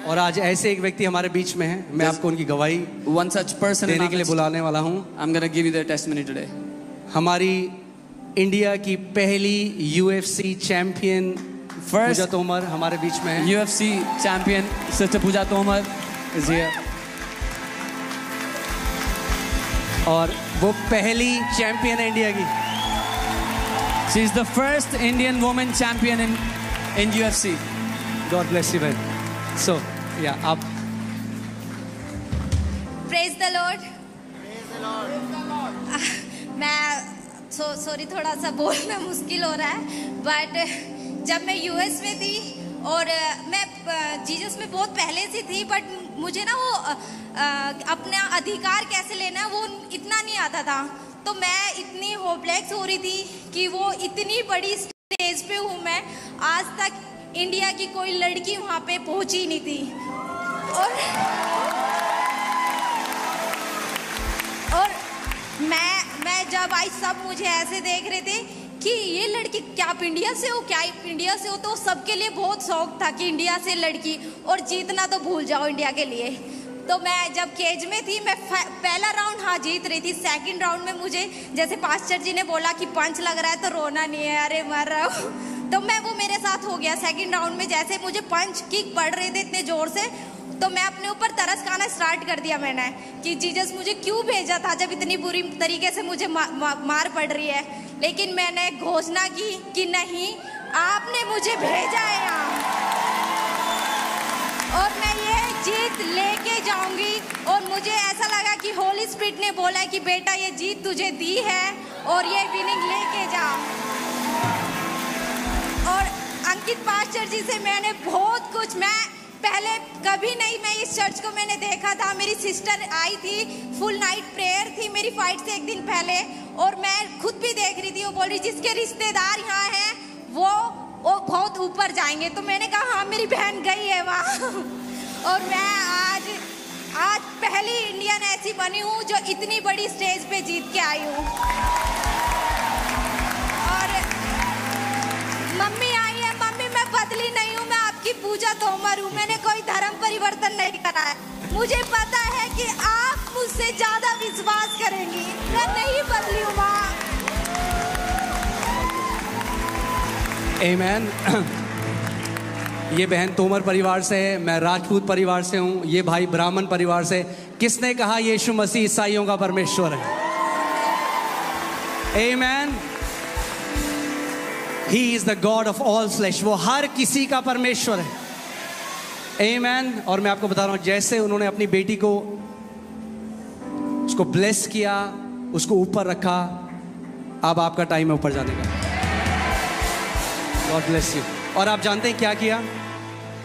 और आज ऐसे एक व्यक्ति हमारे बीच में है, मैं आपको उनकी गवाही one such person देने के लिए बुलाने वाला हूँ। I'm gonna give you their testimony today. हमारी इंडिया की पहली UFC चैंपियन पूजा तोमर हमारे बीच में है। UFC champion Sister Pooja Tomar is here. और वो पहली चैंपियन है इंडिया की। She is the first Indian woman champion in UFC. God bless you, man. So, yeah, आप Praise the Lord. Praise the Lord. मैं सॉरी थोड़ा सा बोलना मुश्किल हो रहा है, बट जब मैं यूएस में थी और मैं जीसस में बहुत पहले से थी, बट मुझे ना वो अपना अधिकार कैसे लेना है वो इतना नहीं आता था। तो मैं इतनी होपलेस हो रही थी कि वो इतनी बड़ी स्टेज पे हूँ मैं, आज तक इंडिया की कोई लड़की वहाँ पे पहुँची नहीं थी। और मैं जब आई सब मुझे ऐसे देख रहे थे कि ये लड़की क्या आप इंडिया से हो, क्या आप इंडिया से हो। तो सबके लिए बहुत शौक था कि इंडिया से लड़की, और जीतना तो भूल जाओ इंडिया के लिए। तो मैं जब केज में थी, मैं पहला राउंड हाँ जीत रही थी। सेकंड राउंड में मुझे जैसे पास्टर जी ने बोला कि पंच लग रहा है तो रोना नहीं है, अरे मर रहा हूँ, तो मैं वो मेरे साथ हो गया। सेकंड राउंड में जैसे मुझे पंच किक पड़ रहे थे इतने ज़ोर से, तो मैं अपने ऊपर तरस खाना स्टार्ट कर दिया मैंने कि जीसस मुझे क्यों भेजा था जब इतनी बुरी तरीके से मुझे मार पड़ रही है। लेकिन मैंने घोषणा की कि नहीं, आपने मुझे भेजा है यहाँ, और मैं ये जीत लेके जाऊंगी। और मुझे ऐसा लगा कि होली स्पिरिट ने बोला है कि बेटा ये जीत तुझे दी है और ये विनिंग लेके जा। और अंकित पास्टर जी से मैंने बहुत कुछ, मैं पहले कभी नहीं, मैं इस चर्च को मैंने देखा था, मेरी सिस्टर आई थी, फुल नाइट प्रेयर थी मेरी फाइट से एक दिन पहले, और मैं खुद भी देख रही थी, वो बोल रही जिसके रिश्तेदार यहाँ हैं वो बहुत ऊपर जाएंगे। तो मैंने कहा हाँ मेरी बहन गई है वहाँ। और मैं आज पहली इंडियन ऐसी बनी हूँ जो इतनी बड़ी स्टेज पे जीत के आई हूँ। और मम्मी आई है, मम्मी मैं बदली नहीं हूँ, मैं आपकी पूजा तोमर हूँ, मैंने कोई धर्म परिवर्तन नहीं करा है। मुझे पता है कि आप मुझसे ज्यादा विश्वास करेंगी, मैं नहीं बदली हूँ माँ। आमेन। ये बहन तोमर परिवार से है, मैं राजपूत परिवार से हूँ, ये भाई ब्राह्मण परिवार से। किसने कहा यीशु मसीह ईसाइयों का परमेश्वर है? आमेन। He is the God of all flesh. वो हर किसी का परमेश्वर है। आमेन। और मैं आपको बता रहा हूँ, जैसे उन्होंने अपनी बेटी को, उसको ब्लेस किया, उसको ऊपर रखा, अब आपका टाइम है ऊपर जाने का। God bless you। और आप जानते हैं क्या किया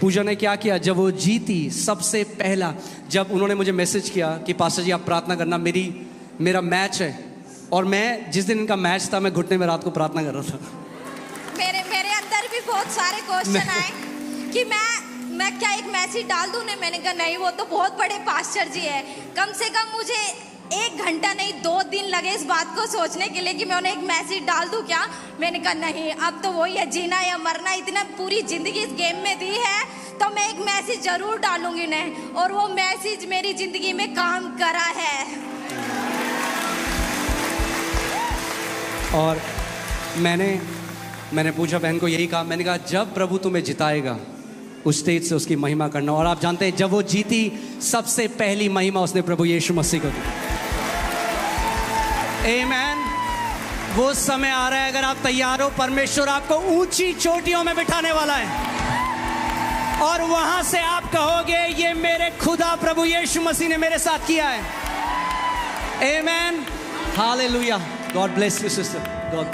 पूजा ने? क्या किया जब वो जीती? सबसे पहला जब उन्होंने मुझे मैसेज किया कि पास्टर जी आप प्रार्थना करना, मेरा मैच है, और मैं जिस दिन इनका मैच था मैं घुटने में रात को प्रार्थना कर रहा था। मेरे अंदर भी बहुत सारे क्वेश्चन आए कि मैं क्या एक मैसेज डाल दूं? मैंने कहा नहीं, वो तो बहुत बड़े पास्टर जी है, कम से कम मुझे 1 घंटा नहीं 2 दिन लगे इस बात को सोचने के लिए कि मैं उन्हें एक मैसेज डाल दूं क्या। मैंने कहा नहीं, अब तो वही है, जीना या मरना, इतना पूरी जिंदगी इस गेम में दी है तो मैं एक मैसेज जरूर डालूंगी उन्हें, और वो मैसेज मेरी जिंदगी में काम करा है। और मैंने पूजा बहन को यही कहा, मैंने कहा जब प्रभु तुम्हें जिताएगा उस स्टेज से उसकी महिमा करना। और आप जानते हैं जब वो जीती, सबसे पहली महिमा उसने प्रभु यीशु मसीह को दी। आमेन। वो समय आ रहा है, अगर आप तैयार हो, परमेश्वर आपको ऊंची चोटियों में बिठाने वाला है, और वहां से आप कहोगे ये मेरे खुदा प्रभु यीशु मसीह ने मेरे साथ किया है। Amen. Hallelujah. God bless you sister. God